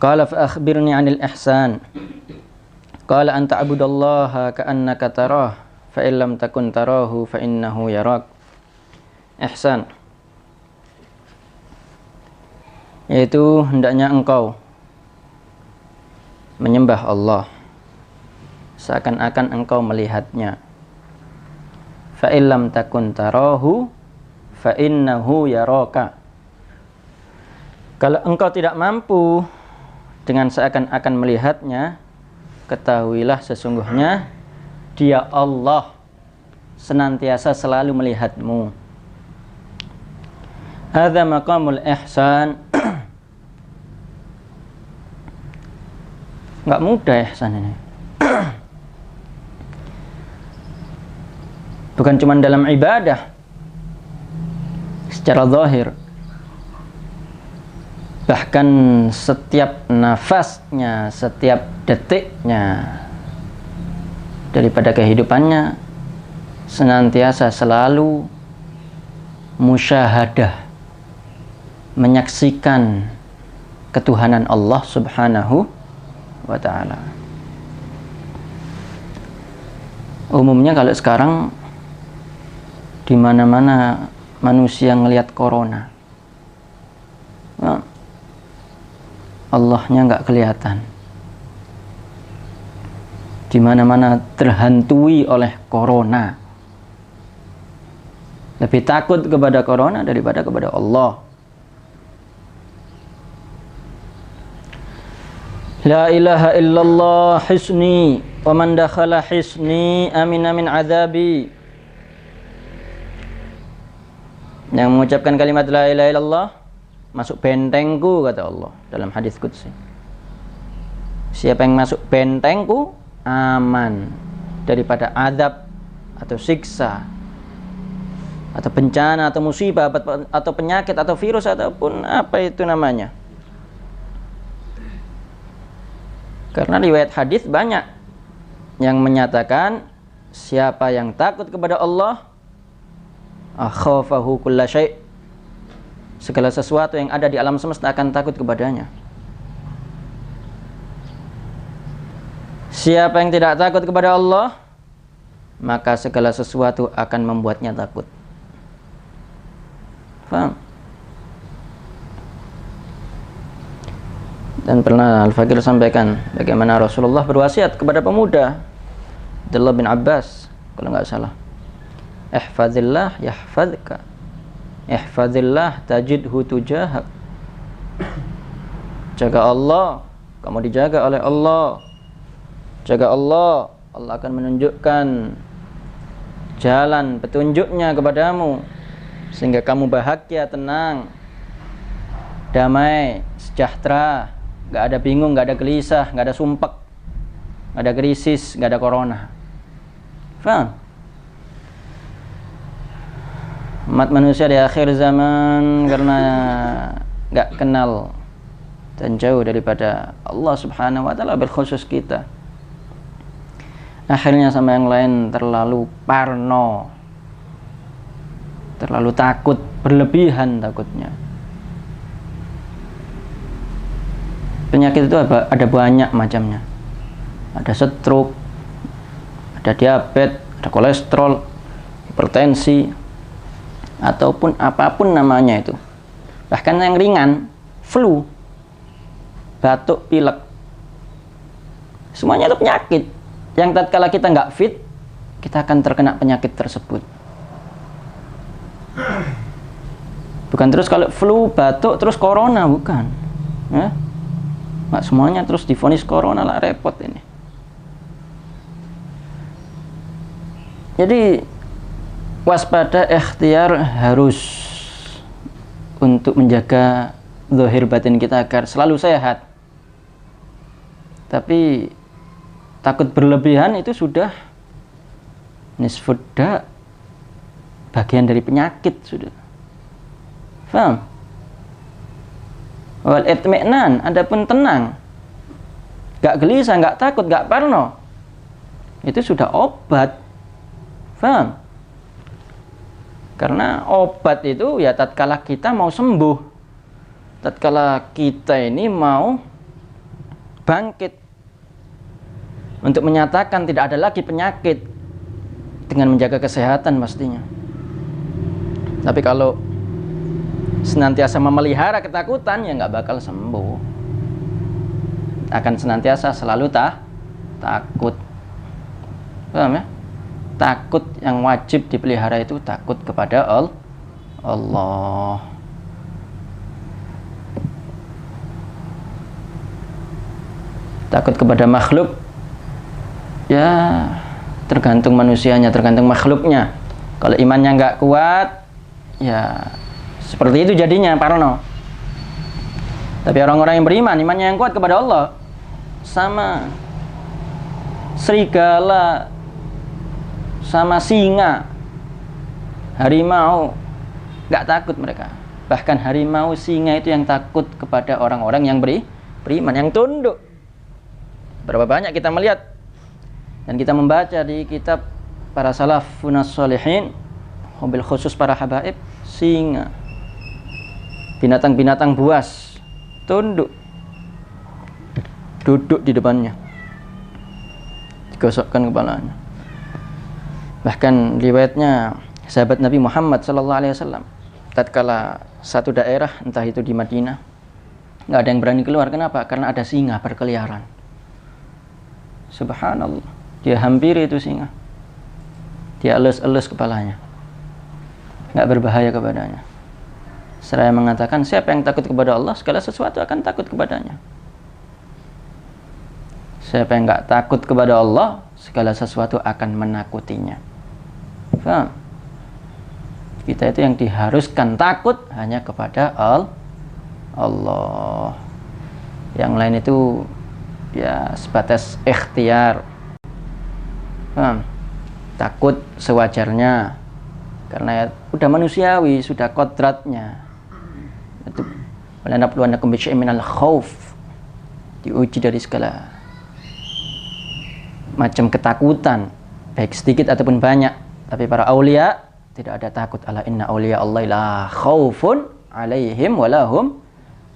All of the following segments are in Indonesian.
Qala fa akhbirni 'anil ihsan. Qala an ta'budallaha ka'annaka tarah fa in lam takun tarahu fa innahu yarak. Ihsan yaitu hendaknya engkau menyembah Allah seakan-akan engkau melihatnya. Fa in lam takun tarahu fa innahu yaraka. Kalau engkau tidak mampu dengan seakan-akan melihatnya, ketahuilah sesungguhnya Dia Allah senantiasa selalu melihatmu. Hadza maqamul ihsan. Enggak mudah ihsan ini. Bukan cuma dalam ibadah secara zahir, bahkan setiap nafasnya, setiap detiknya daripada kehidupannya senantiasa selalu musyahadah, menyaksikan ketuhanan Allah Subhanahu wa ta'ala. Umumnya kalau sekarang di mana-mana manusia ngelihat corona, Allahnya nggak kelihatan. Di mana-mana terhantui oleh corona. Lebih takut kepada corona daripada kepada Allah. La ilaha illallah hisni wa man dakhala hisni amina min azabi. Yang mengucapkan kalimat la ilaha illallah masuk bentengku, kata Allah dalam hadis qudsi. Siapa yang masuk bentengku aman daripada azab atau siksa atau bencana atau musibah atau penyakit atau virus ataupun apa itu namanya. Karena riwayat hadis banyak yang menyatakan siapa yang takut kepada Allah akhafahu kulla syai', segala sesuatu yang ada di alam semesta akan takut kepadanya. Siapa yang tidak takut kepada Allah, maka segala sesuatu akan membuatnya takut. Faham? Dan pernah Al-Fakir sampaikan bagaimana Rasulullah berwasiat kepada pemuda Abdullah bin Abbas kalau nggak salah, ihfazillah yahfazka, ihfazillah tajidhu tujahak. Jaga Allah, kamu dijaga oleh Allah. Jaga Allah, Allah akan menunjukkan jalan petunjuknya kepadamu sehingga kamu bahagia, tenang, damai, sejahtera, gak ada bingung, gak ada gelisah, gak ada sumpek, gak ada krisis, gak ada corona. Faham? Umat manusia di akhir zaman karena gak kenal dan jauh daripada Allah Subhanahu wa ta'ala, berkhusus kita, akhirnya sama yang lain terlalu parno, terlalu takut, berlebihan takutnya. Penyakit itu ada banyak macamnya. Ada stroke, ada diabetes, ada kolesterol, hipertensi, ataupun apapun namanya itu. Bahkan yang ringan, flu, batuk, pilek, semuanya itu penyakit yang tatkala kita nggak fit, kita akan terkena penyakit tersebut. Bukan terus kalau flu, batuk, terus corona, bukan. Ya? Nggak semuanya terus divonis corona, lah repot ini. Jadi waspada, ikhtiar harus untuk menjaga zahir batin kita agar selalu sehat. Tapi takut berlebihan itu sudah nisfudda, bagian dari penyakit sudah. Faham? Wal itmi'nan, adapun tenang, gak gelisah, gak takut, gak parno, itu sudah obat. Faham? Karena obat itu ya tatkala kita mau sembuh, tatkala kita ini mau bangkit untuk menyatakan tidak ada lagi penyakit dengan menjaga kesehatan pastinya. Tapi kalau senantiasa memelihara ketakutan, ya nggak bakal sembuh. Akan senantiasa selalu takut. Paham ya? Takut yang wajib dipelihara itu takut kepada Allah. Takut kepada makhluk, ya tergantung manusianya, tergantung makhluknya. Kalau imannya nggak kuat, ya seperti itu jadinya, parno. Tapi orang-orang yang beriman, imannya yang kuat kepada Allah, sama serigala, sama singa, harimau, nggak takut mereka. Bahkan harimau, singa itu yang takut kepada orang-orang yang beriman, yang tunduk. Berapa banyak kita melihat dan kita membaca di kitab para salafun sholihin, mobil khusus para habaib, singa, binatang-binatang buas tunduk, duduk di depannya, digosokkan kepalanya. Bahkan riwayatnya sahabat Nabi Muhammad SAW, tatkala satu daerah, entah itu di Madinah, nggak ada yang berani keluar. Kenapa? Karena ada singa berkeliaran. Subhanallah, dia hampiri itu singa, dia elus-elus kepalanya, nggak berbahaya kepadanya. Seraya mengatakan, siapa yang takut kepada Allah, segala sesuatu akan takut kepadanya. Siapa yang nggak takut kepada Allah, segala sesuatu akan menakutinya. Paham? Kita itu yang diharuskan takut hanya kepada Allah. Yang lain itu ya sebatas ikhtiar. Paham? Takut sewajarnya, karena ya udah manusiawi, sudah kodratnya. Itu walanabluwannakum bisyai'in minal khauf, diuji dari segala macam ketakutan, baik sedikit ataupun banyak. Tapi para aulia tidak ada takut. Ala inna auliya Allahi la khaufun alaihim walahum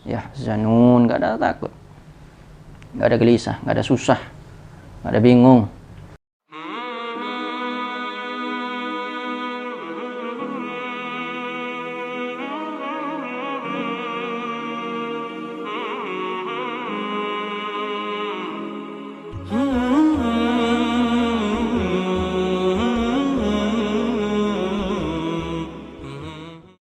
yahzanun. Gak ada takut, gak ada gelisah, gak ada susah, gak ada bingung.